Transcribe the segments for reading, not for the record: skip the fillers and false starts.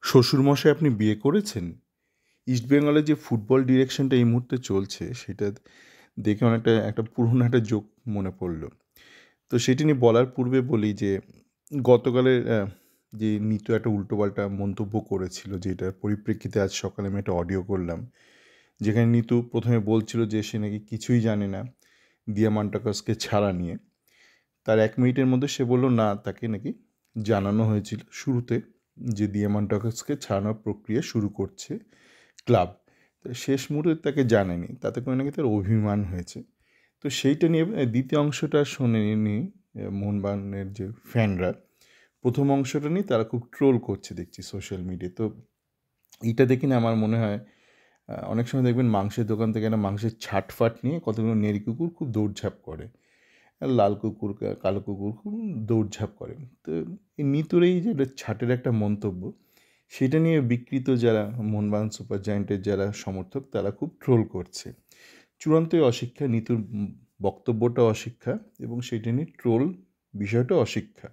শ্বশুরমশাই আপনি বিয়ে করেছেন? ইস্টবেঙ্গলে যে ফুটবল ডিরেকশনটা এই মুহূর্তে চলছে সেটা দেখে অনেকটা একটা পুরনো একটা জোক মনে পড়ল। তো সেটি নিয়ে বলার পূর্বে বলি যে গতকালের যে নিতু একটা উল্টোপাল্টা মন্তব্য করেছিল যেটার পরিপ্রেক্ষিতে আজ সকালে আমি একটা অডিও করলাম। যেখানে নিতু ১ম এ বলছিল যে সে নাকি কিছুই জানে না দিয়ামান্টাকাসকে ছাড়া নিয়ে। তার ১ মিনিটের মধ্যে সে বলল না তাকে নাকি জানানো হয়েছিল শুরুতে যে দিয়ামান্টাকাসকে ছাড়ানোর প্রক্রিয়া শুরু করছে ক্লাব। তো শেষ মুহূর্তে তাকে জানায়নি। তাতে করে নাকি তার অভিমান হয়েছে। তো সেইটা নিয়ে দ্বিতীয় অংশটা শোনেনি মোহনবাগানের যে ফ্যানরা। ১ম অংশটা নিয়ে তারা খুব ট্রোল করছে দেখছি সোশ্যাল মিডিয়ায়। তো এইটা দেখে না আমার মনে হয় অনেক সময় দেখবেন মাংসের দোকান থেকে একটা মাংসের ছাটফাট নিয়ে কতগুলো নেড়ি কুকুর খুব দৌড়ঝাঁপ করে। আর লাল কুকুর, কালো কুকুর খুব দৌড়ঝাঁপ করে। তো এই নিতুর এই যে একটা ছাটের একটা মন্তব্য, সেটা নিয়ে বিকৃত যারা মোহনবাগান সুপার জায়ান্টের যারা সমর্থক তারা খুব ট্রোল করছে। চূড়ান্তই অশিক্ষা, নিতুর বক্তব্যটা অশিক্ষা এবং সেটা নিয়ে ট্রোল বিষয়টা অশিক্ষা।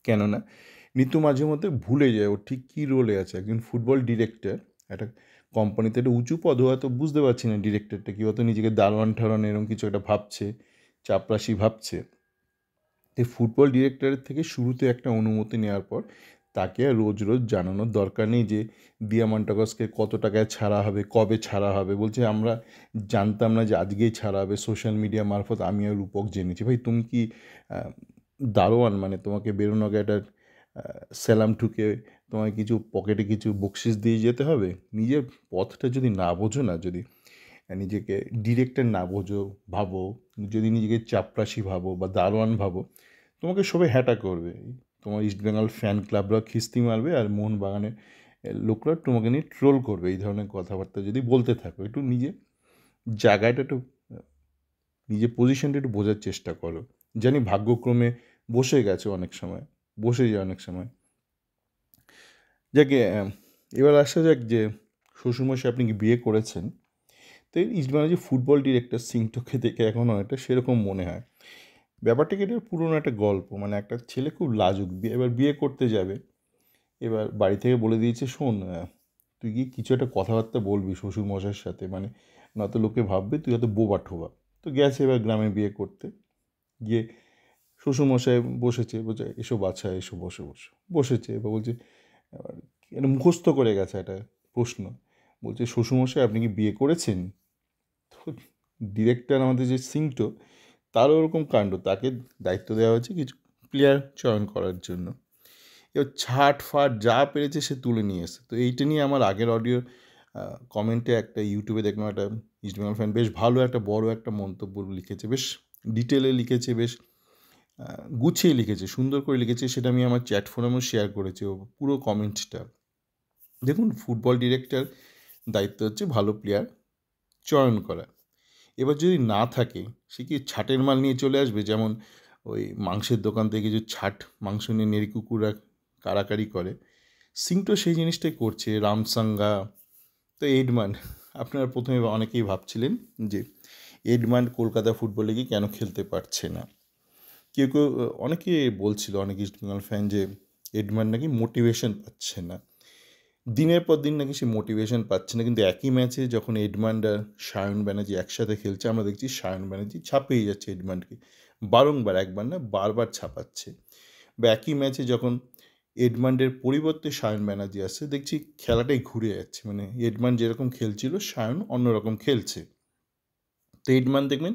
কেননা নিতু মাঝে মধ্যে ভুলে যায় ও ঠিক কী রোলে আছে। একজন ফুটবল ডিরেক্টর একটা কোম্পানিতে একটা উঁচু পদ, হয়তো বুঝতে পারছি না ডিরেক্টরটা কি, হয়তো নিজেকে দারোয়ান-ঠারোয়ান এরকম কিছু একটা ভাবছে, চাপরাশি ভাবছে। এই ফুটবল ডিরেক্টরের থেকে শুরুতে একটা অনুমতি নেওয়ার পর তাকে আর রোজ রোজ জানানোর দরকার নেই যে দিয়ামান্টাকাসকে কত টাকায় ছাড়া হবে, কবে ছাড়া হবে। বলছে আমরা জানতাম না যে আজকেই ছাড়া হবে, সোশ্যাল মিডিয়া মারফত আমি আর রূপক জেনেছি। ভাই তুমি কি দারোয়ান? মানে তোমাকে বেরোনোর আগে একটা সেলাম ঠুকে তোমায় কিছু পকেটে কিছু বকশিস দিয়ে যেতে হবে? নিজের পথটা যদি না বোঝো, না যদি নিজেকে ডিরেক্টর না বোঝো, ভাবো, যদি নিজেকে চাপরাশি ভাবো বা দারোয়ান ভাবো, তোমাকে সবাই হ্যাটা করবে। তোমার ইস্টবেঙ্গল ফ্যান ক্লাবরা খিস্তি মারবে আর মোহনবাগানের লোকরা তোমাকে নিয়ে ট্রোল করবে এই ধরনের কথাবার্তা যদি বলতে থাকো। একটু নিজের জায়গাটা একটু নিজের পজিশনটা একটু বোঝার চেষ্টা করো। জানি ভাগ্যক্রমে বসে গেছে অনেক সময়, বসে যায় অনেক সময়। যাকে এবার আসা যাক যে শ্বশুরমশাই আপনি কি বিয়ে করেছেন? তো এই ইস্টবেঙ্গলের যে ফুটবল ডিরেক্টর সিংটোকে দেখে এখন অনেকটা সেরকম মনে হয়। ব্যাপারটা কি, এটা পুরোনো একটা গল্প। মানে একটা ছেলে খুব লাজুক, এবার বিয়ে করতে যাবে। এবার বাড়ি থেকে বলে দিয়েছে শোন তুই গিয়ে কিছু একটা কথাবার্তা বলবি শ্বশুরমশাইয়ের সাথে, মানে নয়তো লোকে ভাববে তুই হয়তো বোবা ঠোবা। তো গেছে এবার গ্রামে বিয়ে করতে গিয়ে শ্বশুরমশাই বসেছে, বলছে এসো বাছা এসো বসে বসো, বসেছে। এবার বলছে এবার এটা মুখস্থ করে গেছে একটা প্রশ্ন, বলছে শ্বশুরমশাই আপনি কি বিয়ে করেছেন? তো ডিরেক্টর আমাদের যে সিংটো, তারও ওরকম কাণ্ড, তাকে দায়িত্ব দেওয়া হয়েছে কিছু প্লেয়ার চয়ন করার জন্য। এবার ছাট ফাট যা পেরেছে সে তুলে নিয়ে এসে। তো এইটা নিয়ে আমার আগের অডিও কমেন্টে একটা ইউটিউবে দেখলাম একটা ইস্টবেঙ্গল ফ্যান বেশ ভালো একটা বড় একটা মন্তব্য লিখেছে, বেশ ডিটেলে লিখেছে, বেশ গুছিয়ে লিখেছে, সুন্দর করে লিখেছে। সেটা আমি আমার চ্যাট ফোরামেও শেয়ার করেছি ও পুরো কমেন্টটা। দেখুন, ফুটবল ডিরেক্টর দায়িত্ব হচ্ছে ভালো প্লেয়ার চয়ন করা। এবার যদি না থাকে সে কি ছাটের মাল নিয়ে চলে আসবে? যেমন ওই মাংসের দোকান থেকে যে ছাট মাংস নিয়ে নেড়ি কুকুররা কাড়াকাড়ি করে, সিংটো সেই জিনিসটাই করছে। রামসাঙ্গা, তো এডমান, আপনারা প্রথমে অনেকেই ভাবছিলেন যে এডমান কলকাতা ফুটবল লিগে কেন খেলতে পারছে না। কেউ কেউ অনেকে বলছিল, অনেক ইস্টবেঙ্গল ফ্যান, যে এডমান নাকি মোটিভেশন পাচ্ছে না। দিনের পর দিন নাকি সে মোটিভেশন পাচ্ছে না, কিন্তু একই ম্যাচে যখন এডমান্ড আর সায়ন ব্যানার্জি একসাথে খেলছে আমরা দেখছি সায়ন ব্যানার্জি ছাপিয়ে যাচ্ছে এডমান্ডকে, বারংবার, একবার না বারবার ছাপাচ্ছে। বা একই ম্যাচে যখন এডমান্ডের পরিবর্তে সায়ন ব্যানার্জি আসছে দেখছি খেলাটাই ঘুরে যাচ্ছে, মানে এডমান্ড যেরকম খেলছিল সায়ন অন্যরকম খেলছে। তো এডমান দেখবেন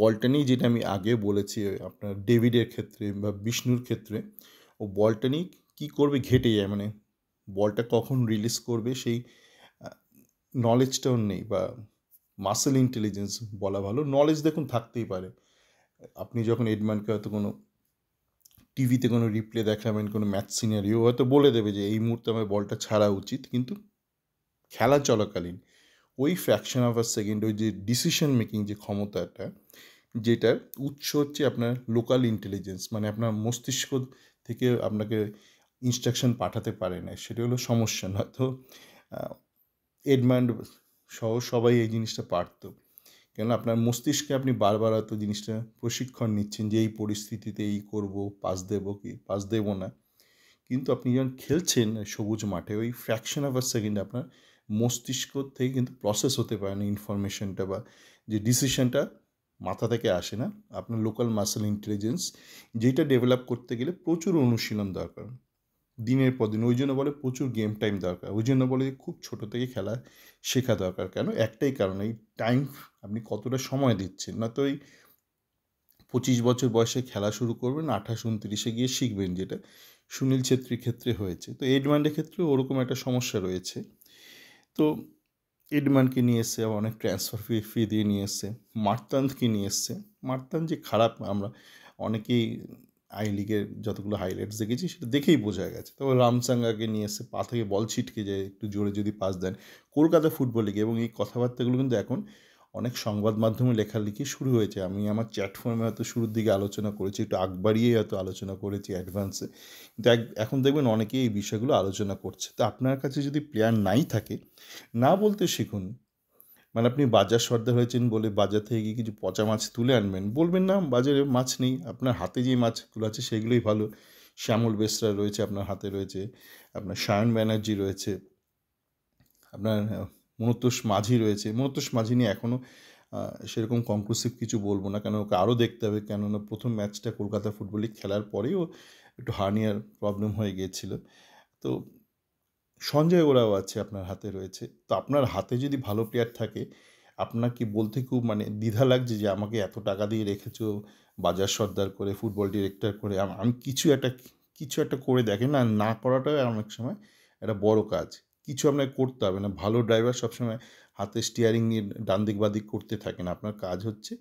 বলটা নিয়ে, যেটা আমি আগে বলেছি আপনার ডেভিডের ক্ষেত্রে বা বিষ্ণুর ক্ষেত্রে, ও বলটা নিয়ে কী করবে ঘেটে যায়, মানে বলটা কখন রিলিজ করবে সেই নলেজটাও নেই, বা মাসেল ইন্টেলিজেন্স বলা ভালো, নলেজ দেখুন থাকতেই পারে। আপনি যখন এডমানকে হয়তো কোনো টিভিতে কোনো রিপ্লে দেখাবেন, কোনো ম্যাচ সিনারিও হয়তো বলে দেবে যে এই মুহূর্তে আমার বলটা ছাড়া উচিত, কিন্তু খেলা চলাকালীন ওই ফ্র্যাকশন অফ আ সেকেন্ড, ওই যে ডিসিশন মেকিং যে ক্ষমতাটা, যেটার উৎস হচ্ছে আপনার লোকাল ইন্টেলিজেন্স, মানে আপনার মস্তিষ্ক থেকে আপনাকে ইনস্ট্রাকশন পাঠাতে পারে না, সেটা হলো সমস্যা। নয়তো এডমান্ড সহ সবাই এই জিনিসটা পারতো। কেন আপনার মস্তিষ্কে আপনি বারবার হয়তো জিনিসটা প্রশিক্ষণ নিচ্ছেন যে এই পরিস্থিতিতে এই করব, পাস দেবো কি পাস দেবো না, কিন্তু আপনি যখন খেলছেন সবুজ মাঠে ওই ফ্র্যাকশন অফ আ সেকেন্ডে আপনার মস্তিষ্ক থেকে কিন্তু প্রসেস হতে পারে না ইনফরমেশনটা, বা যে ডিসিশনটা মাথা থেকে আসে না। আপনার লোকাল মাসেল ইন্টেলিজেন্স যেটা ডেভেলপ করতে গেলে প্রচুর অনুশীলন দরকার, দিনের পর দিন। ওই জন্য বলে প্রচুর গেম টাইম দরকার, ওই জন্য বলে যে খুব ছোটো থেকে খেলা শেখা দরকার। কেন? একটাই কারণ, এই টাইম আপনি কতটা সময় দিচ্ছেন। না তো ওই 25 বছর বয়সে খেলা শুরু করবেন, 28-29 গিয়ে শিখবেন, যেটা সুনীল ছেত্রীর ক্ষেত্রে হয়েছে। তো এডমান্ডের ক্ষেত্রেও ওরকম একটা সমস্যা রয়েছে। তো এডমান্ডকে নিয়ে এসছে, অনেক ট্রান্সফার ফি দিয়ে নিয়ে এসছে। মার্তান্ডকে নিয়ে এসছে। মার্তান্ড যে খারাপ আমরা অনেকেই আই লিগের যতগুলো হাইলাইটস দেখেছি সেটা দেখেই বোঝা গেছে। তবে রামসাঙ্গাকে নিয়ে এসছে, পা থেকে বল ছিটকে যায়, একটু জোরে যদি পাস দেন। কলকাতা ফুটবল লিগে, এবং এই কথাবার্তাগুলো কিন্তু এখন অনেক সংবাদ মাধ্যমে লেখালেখি শুরু হয়েছে। আমি আমার চ্যাট ফর্মে হয়তো শুরুর দিকে আলোচনা করেছি, একটু আগ বাড়িয়েই হয়তো আলোচনা করেছি অ্যাডভান্সে, কিন্তু এখন দেখবেন অনেকেই এই বিষয়গুলো আলোচনা করছে। তো আপনার কাছে যদি প্লেয়ার নাই থাকে, না বলতে শিখুন। মানে আপনি বাজার সর্দার হয়েছেন বলে বাজার থেকে গিয়ে কিছু পচা মাছ তুলে আনবেন, বলবেন না বাজারে মাছ নেই, আপনার হাতে যে মাছগুলো আছে সেগুলোই ভালো। শ্যামল বেসরা রয়েছে আপনার হাতে, রয়েছে আপনার সায়ন ব্যানার্জি রয়েছে, আপনার মনতোষ মাঝি রয়েছে। মনতোষ মাঝি নিয়ে এখনও সেরকম কনক্লুসিভ কিছু বলবো না, কেন ওকে আরও দেখতে হবে। কেননা প্রথম ম্যাচটা কলকাতা ফুটবল লিগ খেলার পরেও একটু হার্নিয়ার প্রবলেম হয়ে গিয়েছিল। তো সঞ্জয় ওরাও আছে আপনার হাতে রয়েছে। তো আপনার হাতে যদি ভালো প্লেয়ার থাকে, আপনার কি বলতে খুব মানে দ্বিধা লাগছে যে আমাকে এত টাকা দিয়ে রেখেছো বাজার সর্দার করে, ফুটবল ডিরেক্টর করে, আমি কিছু একটা করে দেখেন না। না করাটাও অনেক সময় একটা বড় কাজ। কিছু আপনাকে করতে হবে না। ভালো ড্রাইভার সবসময় হাতে স্টিয়ারিং নিয়ে ডান দিক বাদিক করতে থাকে না। আপনার কাজ হচ্ছে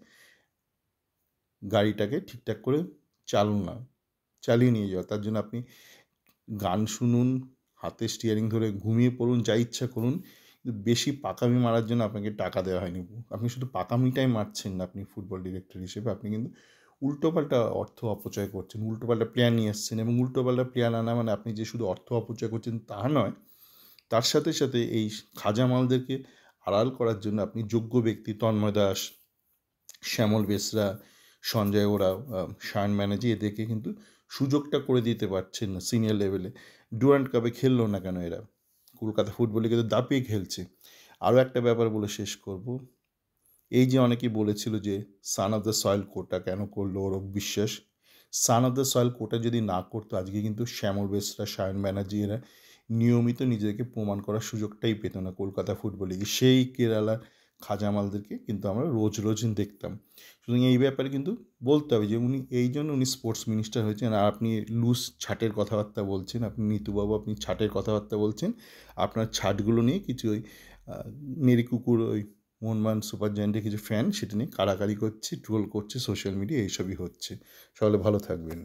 গাড়িটাকে ঠিকঠাক করে চালিয়ে নিয়ে যাওয়া। তার জন্য আপনি গান শুনুন, হাতে স্টিয়ারিং ধরে ঘুমিয়ে পড়ুন, যা ইচ্ছা করুন, কিন্তু বেশি পাকামি মারার জন্য আপনাকে টাকা দেওয়া হয়নি। আপনি শুধু পাকামিটাই মারছেন না, আপনি ফুটবল ডিরেক্টর হিসেবে আপনি কিন্তু উল্টোপাল্টা অর্থ অপচয় করছেন, উল্টোপাল্টা প্লেয়ার নিয়ে এসছেন। এবং উল্টোপাল্টা প্লেয়ার আনা মানে আপনি যে শুধু অর্থ অপচয় করছেন তা নয়, তার সাথে সাথে এই খাজা মালদেরকে আড়াল করার জন্য আপনি যোগ্য ব্যক্তি তন্ময় দাস, শ্যামল বেসরা, সঞ্জয় ওরাও, শায়ন ব্যানার্জি, এদেরকে কিন্তু সুযোগটা করে দিতে পারছেন না সিনিয়র লেভেলে। ডুরান্ড কাপে খেললো না কেন এরা? কলকাতা ফুটবল লিগে তো দাপিয়ে খেলছে। আরও একটা ব্যাপার বলে শেষ করব। এই যে অনেকেই বলেছিল যে সান অফ দ্য সয়েল কোটা কেন করলো Arup Biswas, son of the soil কোটা যদি না করতো আজকে কিন্তু শ্যামল বেসরা, শায়ন ব্যানার্জি এরা নিয়মিত নিজেদেরকে প্রমাণ করার সুযোগটাই পেত না কলকাতা ফুটবল লিগে। সেই কেরালার খাজামালদেরকে কিন্তু আমরা রোজ রোজ দেখতাম। সুতরাং এই ব্যাপারে কিন্তু বলতে হবে যে এই জন্য উনি স্পোর্টস মিনিস্টার হয়েছেন। আর আপনি লুজ ছাটের কথাবার্তা বলছেন, আপনি নিতুবাবু, আপনি ছাটের কথাবার্তা বলছেন। আপনার ছাটগুলো নিয়ে কিছু ওই নেড়ি কুকুর, ওই মোহনবাগান সুপার জায়েন্টের কিছু ফ্যান সেটা নিয়ে কাড়াকাড়ি করছে, ট্রোল করছে সোশ্যাল মিডিয়া, এইসবই হচ্ছে। সকলে ভালো থাকবেন।